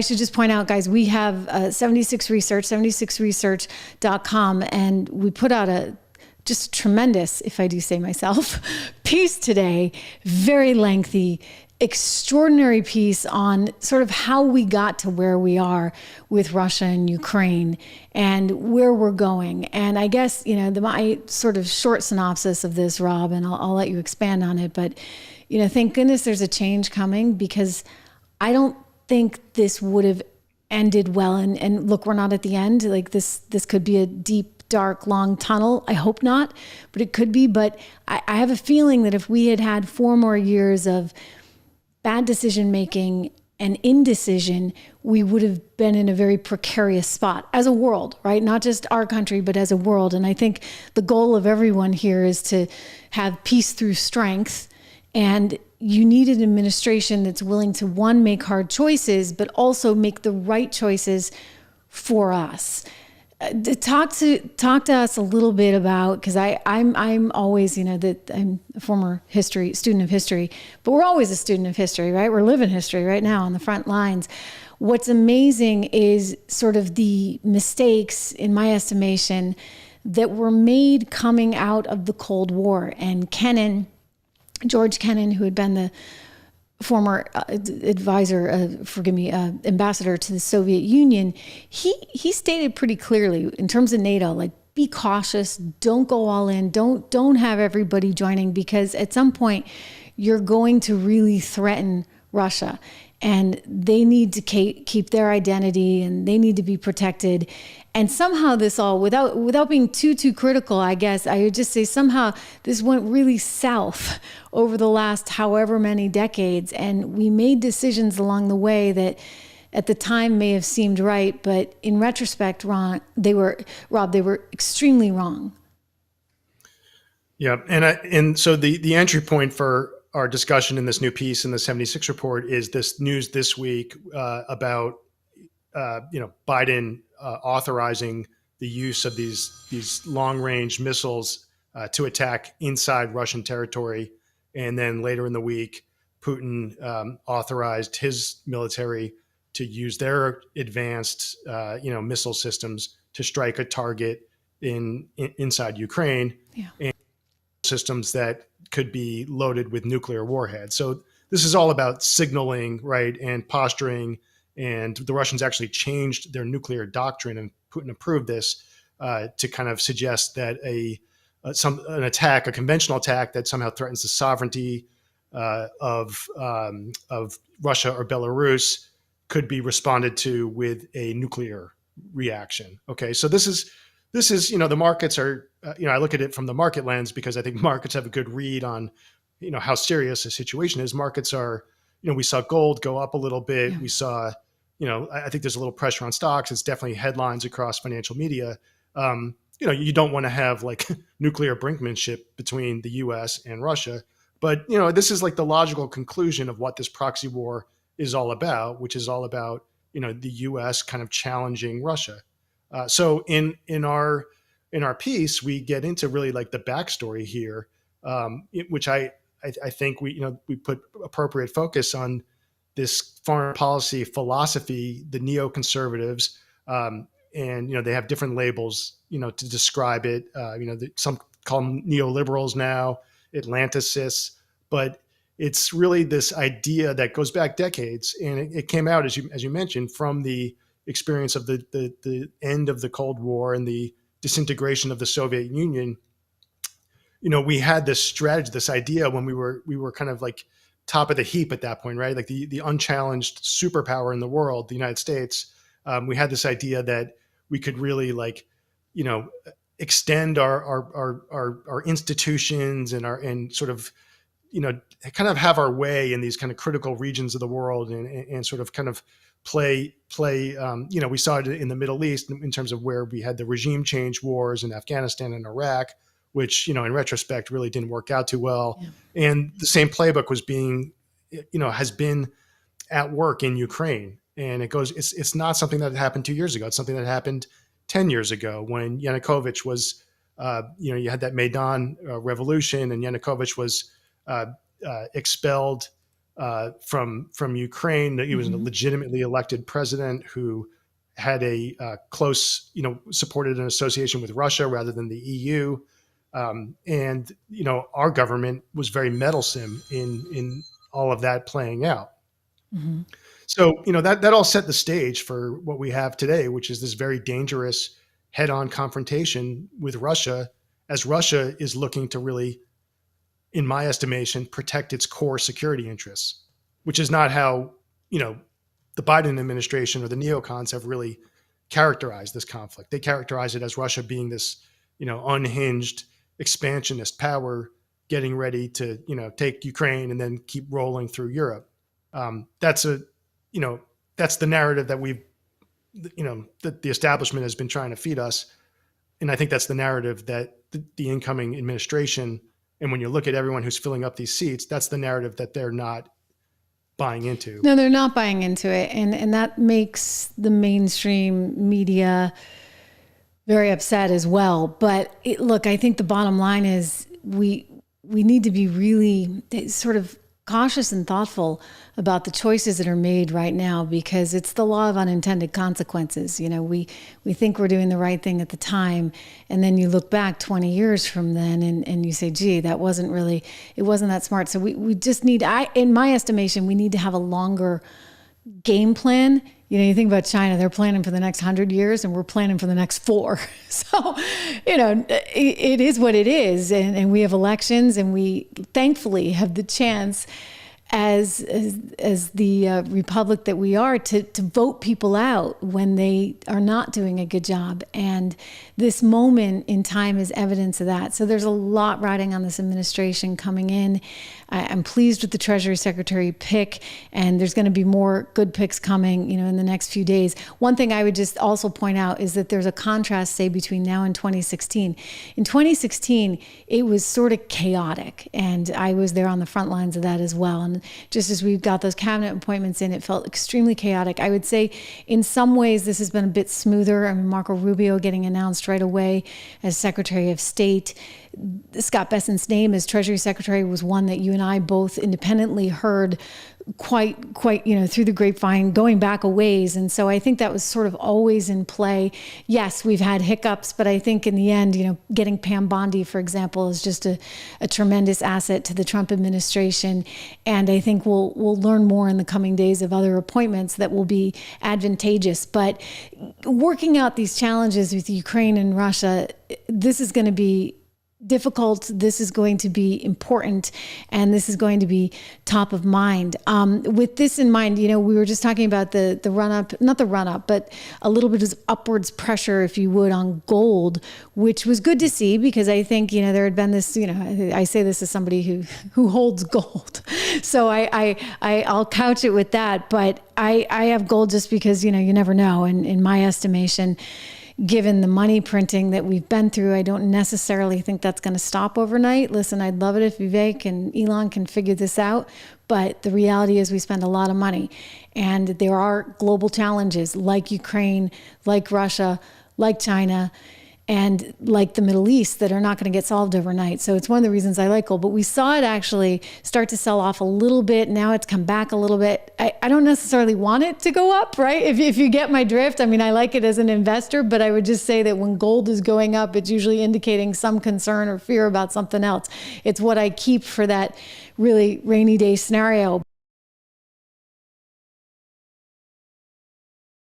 I should just point out, guys, we have 76 Research, 76research.com, and we put out a just tremendous, if I do say myself, piece today, very lengthy, extraordinary piece on sort of how we got to where we are with Russia and Ukraine and where we're going. And I guess, my sort of short synopsis of this, Rob, and I'll let you expand on it, but, thank goodness there's a change coming, because I don't think this would have ended well. And look, we're not at the end. Like this could be a deep, dark, long tunnel. I hope not, but it could be. But I have a feeling that if we had had 4 more years of bad decision making and indecision, we would have been in a very precarious spot as a world, right? Not just our country, but as a world. And I think the goal of everyone here is to have peace through strength. And you need an administration that's willing to, one, make hard choices, but also make the right choices for us. Talk to us a little bit about, because I'm always, that I'm a former student of history, but we're always a student of history, right? We're living history right now on the front lines. What's amazing is sort of the mistakes, in my estimation, that were made coming out of the Cold War. And George Kennan, who had been the former ambassador to the Soviet Union, he stated pretty clearly in terms of NATO, like, be cautious, don't go all in, don't have everybody joining, because at some point you're going to really threaten Russia, and they need to keep their identity and they need to be protected. And somehow this all, without being too critical, I guess, I would just say somehow this went really south over the last however many decades. And we made decisions along the way that at the time may have seemed right, but in retrospect, they were extremely wrong. Yeah. And so the entry point for our discussion in this new piece in the 76 report is this news this week about, Biden authorizing the use of these long-range missiles to attack inside Russian territory. And then later in the week, Putin authorized his military to use their advanced, missile systems to strike a target inside Ukraine, and systems that could be loaded with nuclear warheads. So this is all about signaling, right, and posturing. And the Russians actually changed their nuclear doctrine, and Putin approved this to kind of suggest that an attack, a conventional attack that somehow threatens the sovereignty of Russia or Belarus, could be responded to with a nuclear reaction. Okay, so this is the markets are I look at it from the market lens, because I think markets have a good read on how serious the situation is. Markets are, we saw gold go up a little bit. Yeah. We saw, I think there's a little pressure on stocks. It's definitely headlines across financial media. You don't want to have like nuclear brinkmanship between the U.S. and Russia, but this is like the logical conclusion of what this proxy war is all about, which is all about the U.S. kind of challenging Russia. So in our piece, we get into really like the backstory here, which I think we put appropriate focus on this foreign policy philosophy, the neoconservatives, and they have different labels to describe it. Some call them neoliberals now, Atlanticists, but it's really this idea that goes back decades, and it came out, as you mentioned, from the experience of the end of the Cold War and the disintegration of the Soviet Union. We had this strategy, this idea when we were kind of like top of the heap at that point, right? Like the unchallenged superpower in the world, the United States. We had this idea that we could really extend our institutions and sort of kind of have our way in these kind of critical regions of the world and sort of kind of play. We saw it in the Middle East in terms of where we had the regime change wars in Afghanistan and Iraq, which, in retrospect really didn't work out too well. Yeah. And the same playbook was has been at work in Ukraine. And it's not something that happened 2 years ago. It's something that happened 10 years ago when Yanukovych was, you had that Maidan revolution, and Yanukovych was expelled from Ukraine. He was a legitimately elected president who had a close, supported an association with Russia rather than the EU. And our government was very meddlesome in all of that playing out. Mm-hmm. So, that all set the stage for what we have today, which is this very dangerous head-on confrontation with Russia, as Russia is looking to really, in my estimation, protect its core security interests, which is not how, the Biden administration or the neocons have really characterized this conflict. They characterize it as Russia being this, unhinged expansionist power getting ready to, take Ukraine and then keep rolling through Europe. That's the narrative that that the establishment has been trying to feed us. And I think that's the narrative that the incoming administration, and when you look at everyone who's filling up these seats, that's the narrative that they're not buying into. No, they're not buying into it. And that makes the mainstream media very upset as well. But look, I think the bottom line is we need to be really sort of cautious and thoughtful about the choices that are made right now, because it's the law of unintended consequences. We think we're doing the right thing at the time, and then you look back 20 years from then and you say, gee, it wasn't that smart. So we just need, in my estimation, we need to have a longer game plan. You think about China, they're planning for the next 100 years and we're planning for the next 4. So, it is what it is. And we have elections, and we thankfully have the chance as the republic that we are to vote people out when they are not doing a good job. And this moment in time is evidence of that. So there's a lot riding on this administration coming in. I'm pleased with the Treasury Secretary pick, and there's going to be more good picks coming, in the next few days. One thing I would just also point out is that there's a contrast, say, between now and 2016. In 2016, it was sort of chaotic, and I was there on the front lines of that as well. And just as we've got those cabinet appointments in, it felt extremely chaotic. I would say in some ways this has been a bit smoother. I mean, Marco Rubio getting announced right away as Secretary of State. Scott Bessent's name as Treasury Secretary was one that you and I both independently heard quite, through the grapevine, going back a ways. And so I think that was sort of always in play. Yes, we've had hiccups, but I think in the end, getting Pam Bondi, for example, is just a tremendous asset to the Trump administration. And I think we'll learn more in the coming days of other appointments that will be advantageous. But working out these challenges with Ukraine and Russia, this is going to be difficult. This is going to be important, and this is going to be top of mind. With this in mind, we were just talking about the run up, not the run up, but a little bit of upwards pressure, if you would, on gold, which was good to see, because I think, there had been this, I say this as somebody who holds gold. So I'll couch it with that, but I have gold just because, you never know. And in my estimation, given the money printing that we've been through, I don't necessarily think that's going to stop overnight. Listen, I'd love it if Vivek and Elon can figure this out, but the reality is we spend a lot of money, and there are global challenges like Ukraine, like Russia, like China, and like the Middle East that are not going to get solved overnight. So it's one of the reasons I like gold. But we saw it actually start to sell off a little bit. Now it's come back a little bit. I don't necessarily want it to go up, right? If you get my drift, I mean, I like it as an investor, but I would just say that when gold is going up, it's usually indicating some concern or fear about something else. It's what I keep for that really rainy day scenario.